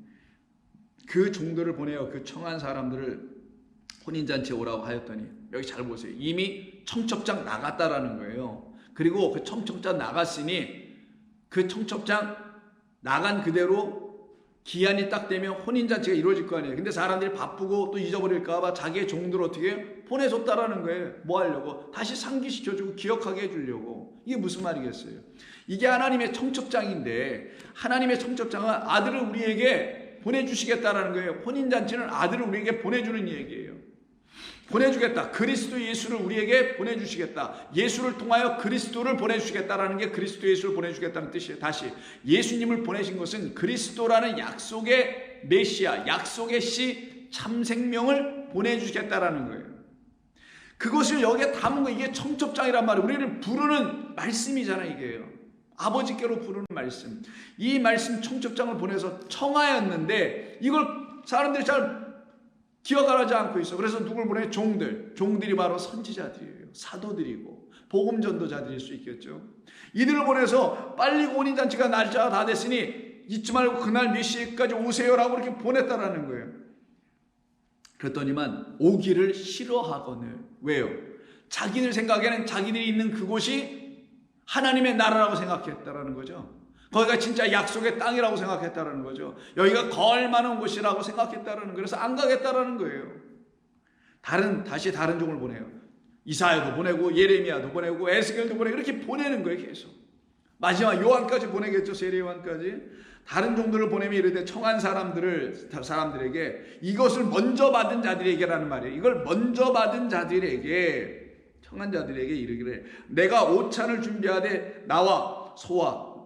A: 그 종들을 보내어 그 청한 사람들을 혼인잔치에 오라고 하였더니, 여기 잘 보세요. 이미 청첩장 나갔다라는 거예요. 그리고 그 청첩장 나갔으니 그 청첩장 나간 그대로 기한이 딱 되면 혼인잔치가 이루어질 거 아니에요. 근데 사람들이 바쁘고 또 잊어버릴까봐 자기의 종들을 어떻게 보내줬다라는 거예요. 뭐 하려고? 다시 상기시켜주고 기억하게 해주려고. 이게 무슨 말이겠어요? 이게 하나님의 청첩장인데, 하나님의 청첩장은 아들을 우리에게 보내주시겠다라는 거예요. 혼인잔치는 아들을 우리에게 보내주는 얘기예요. 보내주겠다. 그리스도 예수를 우리에게 보내주시겠다. 예수를 통하여 그리스도를 보내주시겠다라는 게 그리스도 예수를 보내주겠다는 뜻이에요. 다시 예수님을 보내신 것은 그리스도라는 약속의 메시아, 약속의 씨, 참생명을 보내주시겠다라는 거예요. 그것을 여기에 담은 거, 이게 청첩장이란 말이에요. 우리를 부르는 말씀이잖아요. 이게요. 아버지께로 부르는 말씀. 이 말씀 청첩장을 보내서 청하였는데 이걸 사람들이 잘 기억하지 않고 있어. 그래서 누굴 보내? 종들이 바로 선지자들이에요. 사도들이고 복음 전도자들일 수 있겠죠. 이들을 보내서 빨리 혼인잔치가 날짜가 다 됐으니 잊지 말고 그날 몇 시까지 오세요라고 이렇게 보냈다라는 거예요. 그랬더니만 오기를 싫어하거늘. 왜요? 자기들 생각에는 자기들이 있는 그곳이 하나님의 나라라고 생각했다라는 거죠. 거기가 진짜 약속의 땅이라고 생각했다라는 거죠. 여기가 걸만한 곳이라고 생각했다라는 거예요. 그래서 안 가겠다라는 거예요. 다시 다른 종을 보내요. 이사야도 보내고 예레미야도 보내고 에스겔도 보내고 이렇게 보내는 거예요. 계속. 마지막 요한까지 보내겠죠. 세례 요한까지. 다른 종들을 보내면 이르되 청한 사람들에게 이것을 먼저 받은 자들에게라는 말이에요. 이걸 먼저 받은 자들에게, 청한 자들에게 이르기를 내가 오찬을 준비하되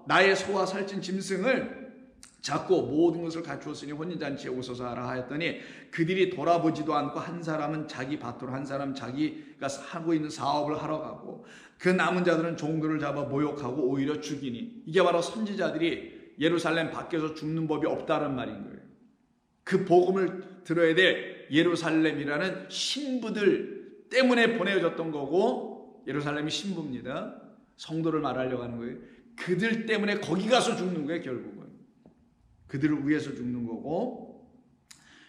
A: 나의 소와 살찐 짐승을 잡고 모든 것을 갖추었으니 혼인잔치에 오소서 하라 하였더니 그들이 돌아보지도 않고 한 사람은 자기 밭으로 한 사람은 자기가 하고 있는 사업을 하러 가고 그 남은 자들은 종들을 잡아 모욕하고 오히려 죽이니. 이게 바로 선지자들이 예루살렘 밖에서 죽는 법이 없다는 말인 거예요. 그 복음을 들어야 될 예루살렘이라는 신부들 때문에 보내졌던 거고, 예루살렘이 신부입니다. 성도를 말하려고 하는 거예요. 그들 때문에 거기 가서 죽는 거예요. 결국은 그들을 위해서 죽는 거고,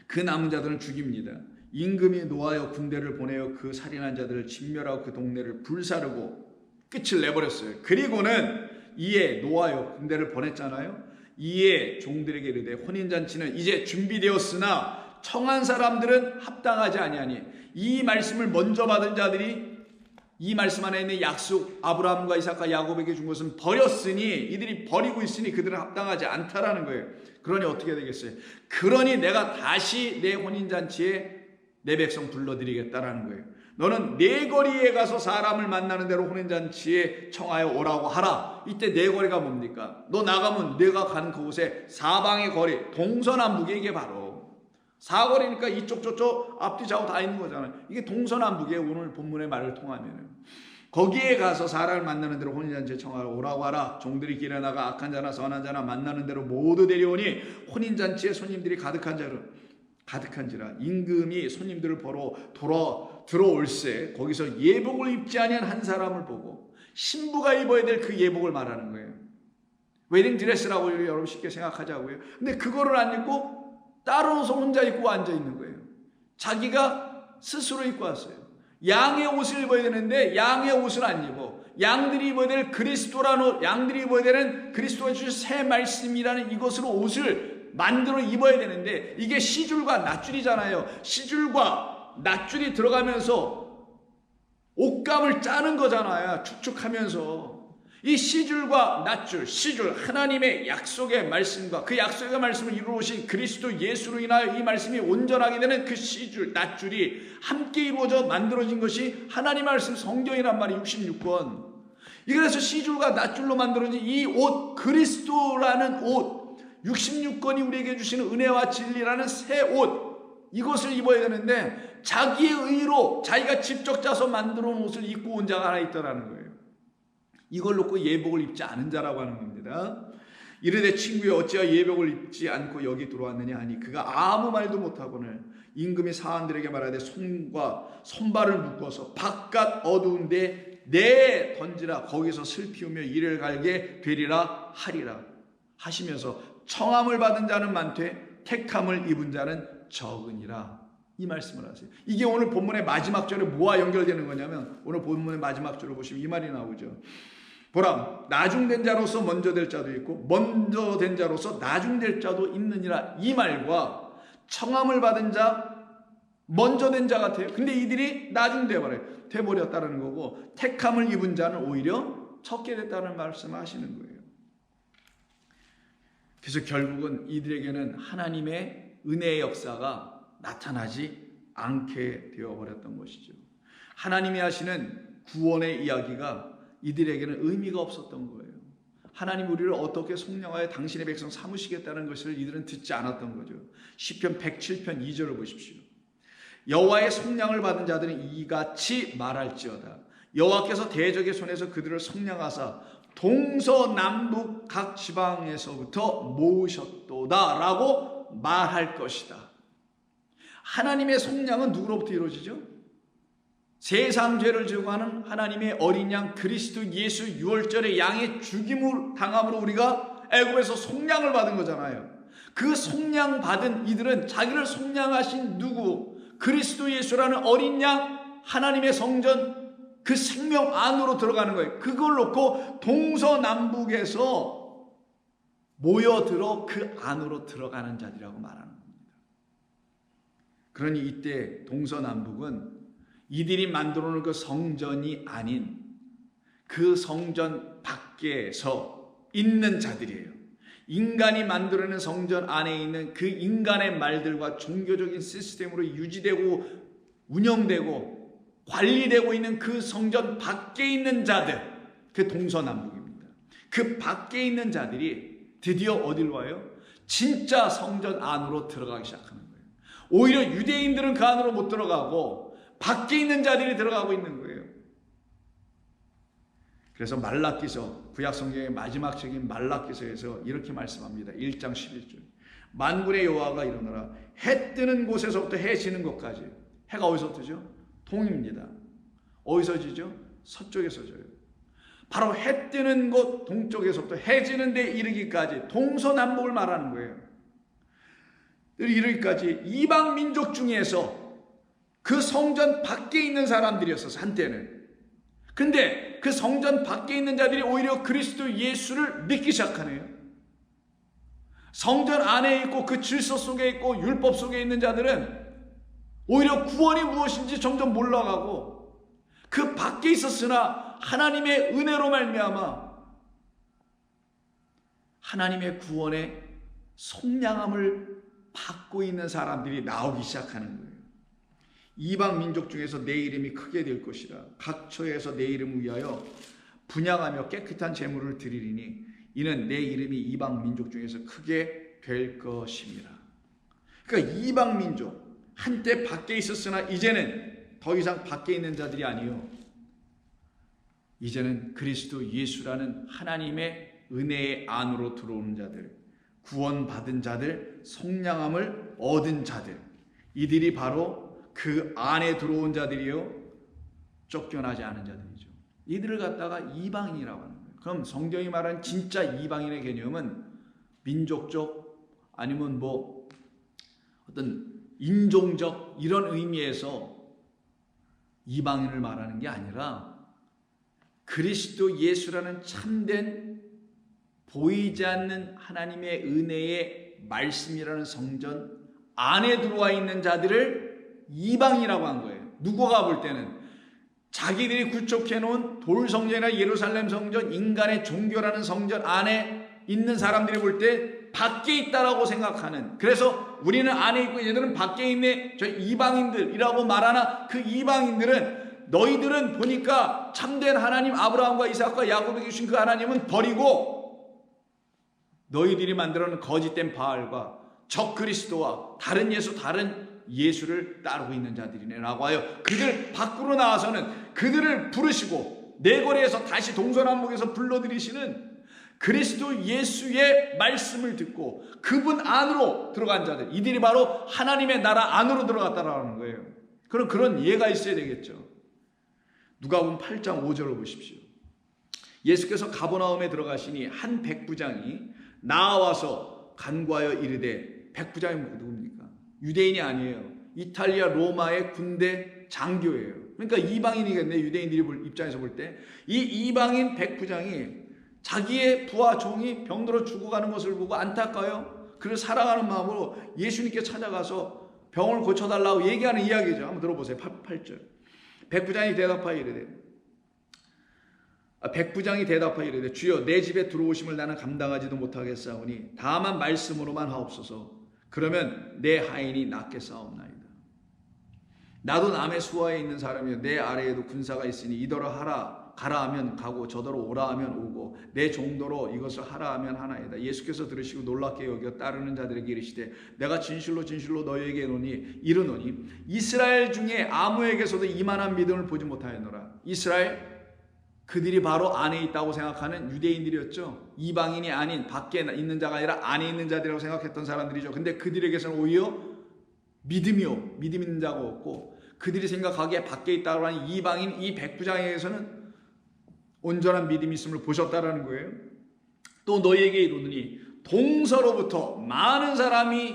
A: 그 남은 자들은 죽입니다. 임금이 노하여 군대를 보내어 그 살인한 자들을 진멸하고 그 동네를 불사르고 끝을 내버렸어요. 그리고는 이에 노하여 군대를 보냈잖아요. 이에 종들에게 이르되 혼인잔치는 이제 준비되었으나 청한 사람들은 합당하지 아니하니. 이 말씀을 먼저 받은 자들이 이 말씀 안에 있는 약속, 아브라함과 이삭과 야곱에게 준 것은 버렸으니, 이들이 버리고 있으니 그들은 합당하지 않다라는 거예요. 그러니 어떻게 되겠어요? 그러니 내가 다시 내 혼인잔치에 내 백성 불러드리겠다라는 거예요. 너는 네 거리에 가서 사람을 만나는 대로 혼인잔치에 청하여 오라고 하라. 이때 네 거리가 뭡니까? 너 나가면 내가 가는 그곳에 사방의 거리, 동서남북이 이게 바로 사거리니까 이쪽 저쪽 앞뒤 좌우 다 있는 거잖아요. 이게 동서남북이에요. 오늘 본문의 말을 통하면 거기에 가서 사람을 만나는 대로 혼인잔치에 청하여 오라고 하라. 종들이 길에 나가 악한 자나 선한 자나 만나는 대로 모두 데려오니 혼인잔치에 손님들이 가득한지라. 임금이 손님들을 보러 들어올세 거기서 예복을 입지 아니한 한 사람을 보고, 신부가 입어야 될 그 예복을 말하는 거예요. 웨딩 드레스라고 여러분 쉽게 생각하자고요. 근데 그거를 안 입고 따로서 혼자 입고 앉아 있는 거예요. 자기가 스스로 입고 왔어요. 양의 옷을 입어야 되는데 양의 옷을 안 입어. 양들이 입어야 될 그리스도라는 옷, 양들이 입어야 되는 그리스도가 주신 새 말씀이라는 이것으로 옷을 만들어 입어야 되는데, 이게 시줄과 낫줄이잖아요. 시줄과 낫줄이 들어가면서 옷감을 짜는 거잖아요. 축축하면서. 이 시줄과 낫줄, 시줄, 하나님의 약속의 말씀과 그 약속의 말씀을 이루어오신 그리스도 예수로 인하여 이 말씀이 온전하게 되는 그 시줄, 낫줄이 함께 이루어져 만들어진 것이 하나님의 말씀 성경이란 말이 66권. 그래서 시줄과 낫줄로 만들어진 이 옷, 그리스도라는 옷, 66권이 우리에게 주시는 은혜와 진리라는 새 옷, 이것을 입어야 되는데 자기의 의로 자기가 직접 짜서 만들어 놓은 옷을 입고 온 자가 하나 있더라는 거예요. 이걸 놓고 예복을 입지 않은 자라고 하는 겁니다. 이르되 친구여 어찌하여 예복을 입지 않고 여기 들어왔느냐 하니 그가 아무 말도 못하거늘 임금이 사람들에게 말하되 손과 손발을 묶어서 바깥 어두운 데 내 던지라. 거기서 슬피우며 이를 갈게 되리라 하리라 하시면서 청함을 받은 자는 많되 택함을 입은 자는 적으니라. 이 말씀을 하세요. 이게 오늘 본문의 마지막 절에 뭐와 연결되는 거냐면, 오늘 본문의 마지막 절을 보시면 이 말이 나오죠. 보라, 나중된 자로서 먼저 될 자도 있고 먼저 된 자로서 나중될 자도 있느니라. 이 말과 청함을 받은 자, 먼저 된 자 같아요. 근데 이들이 돼버렸다는 거고, 택함을 입은 자는 오히려 적게 됐다는 말씀을 하시는 거예요. 그래서 결국은 이들에게는 하나님의 은혜의 역사가 나타나지 않게 되어버렸던 것이죠. 하나님이 하시는 구원의 이야기가 이들에게는 의미가 없었던 거예요. 하나님 우리를 어떻게 속량하여 당신의 백성 삼으시겠다는 것을 이들은 듣지 않았던 거죠. 시편 107편 2절을 보십시오. 여호와의 속량을 받은 자들은 이같이 말할지어다. 여호와께서 대적의 손에서 그들을 속량하사 동서남북 각 지방에서부터 모으셨도다 라고 말할 것이다. 하나님의 속량은 누구로부터 이루어지죠? 세상 죄를 지고 하는 하나님의 어린 양 그리스도 예수 유월절의 양의 죽임을 당함으로 우리가 애굽에서 속량을 받은 거잖아요. 그 속량 받은 이들은 자기를 속량하신 누구, 그리스도 예수라는 어린 양 하나님의 성전 그 생명 안으로 들어가는 거예요. 그걸 놓고 동서남북에서 모여들어 그 안으로 들어가는 자들이라고 말하는 겁니다. 그러니 이때 동서남북은 이들이 만들어 놓은 그 성전이 아닌 그 성전 밖에서 있는 자들이에요. 인간이 만들어낸 성전 안에 있는 그 인간의 말들과 종교적인 시스템으로 유지되고 운영되고 관리되고 있는 그 성전 밖에 있는 자들, 그 동서남북입니다. 그 밖에 있는 자들이 드디어 어딜 와요? 진짜 성전 안으로 들어가기 시작하는 거예요. 오히려 유대인들은 그 안으로 못 들어가고 밖에 있는 자들이 들어가고 있는 거예요. 그래서 말라기서, 구약성경의 마지막 책인 말라기서에서 이렇게 말씀합니다. 1장 11절. 만군의 여호와가 이르노라. 해 뜨는 곳에서부터 해 지는 것까지. 해가 어디서 뜨죠? 동입니다. 어디서 지죠? 서쪽에서 져요. 바로 해 뜨는 곳 동쪽에서부터 해 지는 데 이르기까지 동서남북을 말하는 거예요. 이르기까지 이방 민족 중에서 그 성전 밖에 있는 사람들이었어요. 한때는. 근데 그 성전 밖에 있는 자들이 오히려 그리스도 예수를 믿기 시작하네요. 성전 안에 있고 그 질서 속에 있고 율법 속에 있는 자들은 오히려 구원이 무엇인지 점점 몰라가고 그 밖에 있었으나 하나님의 은혜로 말미암아 하나님의 구원의 속량함을 받고 있는 사람들이 나오기 시작하는 거예요. 이방 민족 중에서 내 이름이 크게 될 것이라. 각 처에서 내 이름을 위하여 분향하며 깨끗한 제물을 드리리니 이는 내 이름이 이방 민족 중에서 크게 될 것입니다. 그러니까 이방 민족, 한때 밖에 있었으나 이제는 더 이상 밖에 있는 자들이 아니요, 이제는 그리스도 예수라는 하나님의 은혜의 안으로 들어오는 자들, 구원받은 자들, 속량함을 얻은 자들, 이들이 바로 그 안에 들어온 자들이요, 쫓겨나지 않은 자들이죠. 이들을 갖다가 이방인이라고 하는 거예요. 그럼 성경이 말하는 진짜 이방인의 개념은 민족적 아니면 뭐 어떤 인종적 이런 의미에서 이방인을 말하는 게 아니라 그리스도 예수라는 참된 보이지 않는 하나님의 은혜의 말씀이라는 성전 안에 들어와 있는 자들을 이방이라고 한 거예요. 누구가 볼 때는 자기들이 구축해 놓은 돌 성전이나 예루살렘 성전, 인간의 종교라는 성전 안에 있는 사람들이 볼 때 밖에 있다라고 생각하는, 그래서 우리는 안에 있고 얘들은 밖에 있네, 저 이방인들이라고 말하나 그 이방인들은 너희들은 보니까 참된 하나님 아브라함과 이삭과 야곱에게 주신 그 하나님은 버리고 너희들이 만들어 놓은 거짓된 바알과 적 그리스도와 다른 예수, 다른 예수를 따르고 있는 자들이네 라고 하여 그들 밖으로 나와서는 그들을 부르시고 내거리에서 다시 동서남북에서 불러들이시는 그리스도 예수의 말씀을 듣고 그분 안으로 들어간 자들, 이들이 바로 하나님의 나라 안으로 들어갔다라는 거예요. 그럼 그런 예가 있어야 되겠죠. 누가복음 8장 5절을 보십시오. 예수께서 가버나움에 들어가시니 한 백부장이 나와서 간구하여 이르되, 백부장이 누굽니까? 유대인이 아니에요. 이탈리아 로마의 군대 장교예요. 그러니까 이방인이겠네, 유대인들이 입장에서 볼 때. 이 이방인 백부장이 자기의 부하 종이 병들어 죽어가는 것을 보고 안타까워요. 그를 사랑하는 마음으로 예수님께 찾아가서 병을 고쳐달라고 얘기하는 이야기죠. 한번 들어보세요. 8절. 백부장이 대답하여 이르되, 백부장이 대답하여 이르되 주여 내 집에 들어오심을 나는 감당하지도 못하겠사오니 다만 말씀으로만 하옵소서. 그러면 내 하인이 낫겠사옵나이다. 나도 남의 수하에 있는 사람이요 내 아래에도 군사가 있으니 이더러 하라 가라 하면 가고 저더러 오라 하면 오고 내 정도로 이것을 하라 하면 하나이다. 예수께서 들으시고 놀랍게 여겨 따르는 자들에게 이르시되 내가 진실로 진실로 너희에게 이르노니 이스라엘 중에 아무에게서도 이만한 믿음을 보지 못하였노라. 이스라엘 그들이 바로 안에 있다고 생각하는 유대인들이었죠. 이방인이 아닌 밖에 있는 자가 아니라 안에 있는 자들이라고 생각했던 사람들이죠. 근데 그들에게서는 오히려 믿음 있는 자가 없고 그들이 생각하기에 밖에 있다고 하는 이방인 이 백부장에게서는 온전한 믿음이 있음을 보셨다라는 거예요. 또 너희에게 이르노니 동서로부터 많은 사람이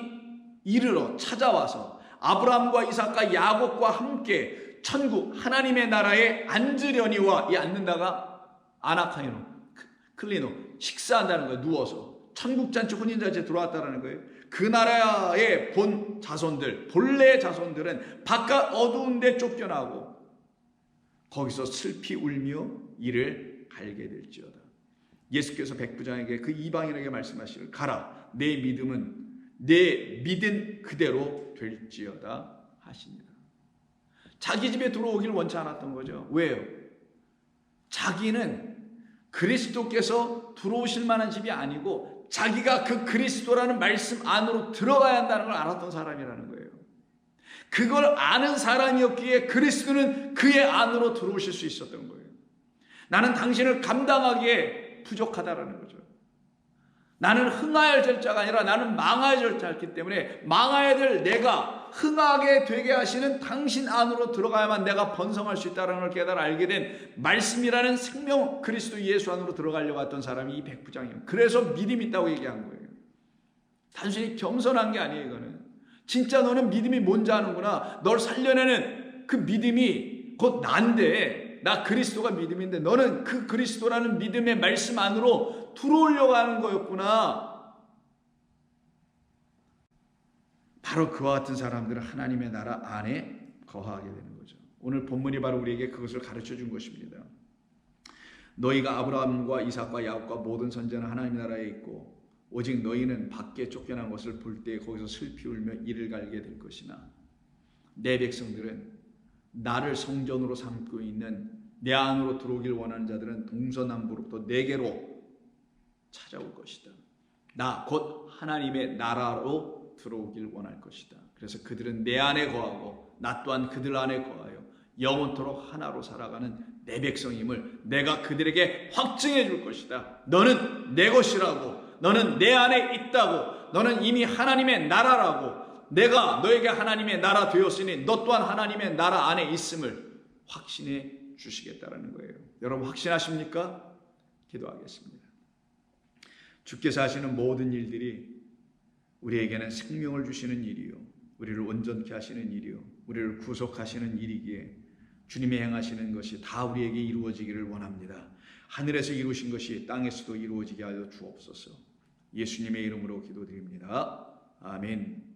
A: 이르러 찾아와서 아브라함과 이삭과 야곱과 함께 천국 하나님의 나라에 앉으려니와 이 앉는다가 아나카이노 클리노 식사한다는 거예요. 누워서 천국잔치 혼인잔치에 들어왔다는 거예요. 그 나라의 본 자손들 본래 자손들은 바깥 어두운 데 쫓겨나고 거기서 슬피 울며 이를 갈게 될지어다. 예수께서 백부장에게 그 이방인에게 말씀하시기를 가라 내 믿음은 내 믿은 그대로 될지어다 하시니라. 자기 집에 들어오기를 원치 않았던 거죠. 왜요? 자기는 그리스도께서 들어오실 만한 집이 아니고 자기가 그 그리스도라는 말씀 안으로 들어가야 한다는 걸 알았던 사람이라는 거예요. 그걸 아는 사람이었기에 그리스도는 그의 안으로 들어오실 수 있었던 거예요. 나는 당신을 감당하기에 부족하다라는 거죠. 나는 흥하여야 될 자가 아니라 나는 망하여야 될 자였기 때문에 망하여야 될 내가 흥하게 되게 하시는 당신 안으로 들어가야만 내가 번성할 수 있다는 걸 깨달아 알게 된 말씀이라는 생명 그리스도 예수 안으로 들어가려고 했던 사람이 이 백부장이에요. 그래서 믿음 있다고 얘기한 거예요. 단순히 겸손한 게 아니에요. 이거는 진짜 너는 믿음이 뭔지 아는구나. 널 살려내는 그 믿음이 곧 난데 나 그리스도가 믿음인데 너는 그 그리스도라는 믿음의 말씀 안으로 들어오려고 하는 거였구나. 바로 그와 같은 사람들은 하나님의 나라 안에 거하게 되는 거죠. 오늘 본문이 바로 우리에게 그것을 가르쳐 준 것입니다. 너희가 아브라함과 이삭과 야곱과 모든 선지자는 하나님의 나라에 있고 오직 너희는 밖에 쫓겨난 것을 볼 때 거기서 슬피 울며 이를 갈게 될 것이나 내 백성들은 나를 성전으로 삼고 있는 내 안으로 들어오길 원하는 자들은 동서남북으로부터 내게로 찾아올 것이다. 나 곧 하나님의 나라로 들어오길 원할 것이다. 그래서 그들은 내 안에 거하고 나 또한 그들 안에 거하여 영원토록 하나로 살아가는 내 백성임을 내가 그들에게 확증해 줄 것이다. 너는 내 것이라고, 너는 내 안에 있다고, 너는 이미 하나님의 나라라고, 내가 너에게 하나님의 나라 되었으니 너 또한 하나님의 나라 안에 있음을 확신해 주시겠다라는 거예요. 여러분 확신하십니까? 기도하겠습니다. 주께서 하시는 모든 일들이 우리에게는 생명을 주시는 일이요, 우리를 온전케 하시는 일이요, 우리를 구속하시는 일이기에 주님이 행하시는 것이 다 우리에게 이루어지기를 원합니다. 하늘에서 이루신 것이 땅에서도 이루어지게 하여 주옵소서. 예수님의 이름으로 기도드립니다. 아멘.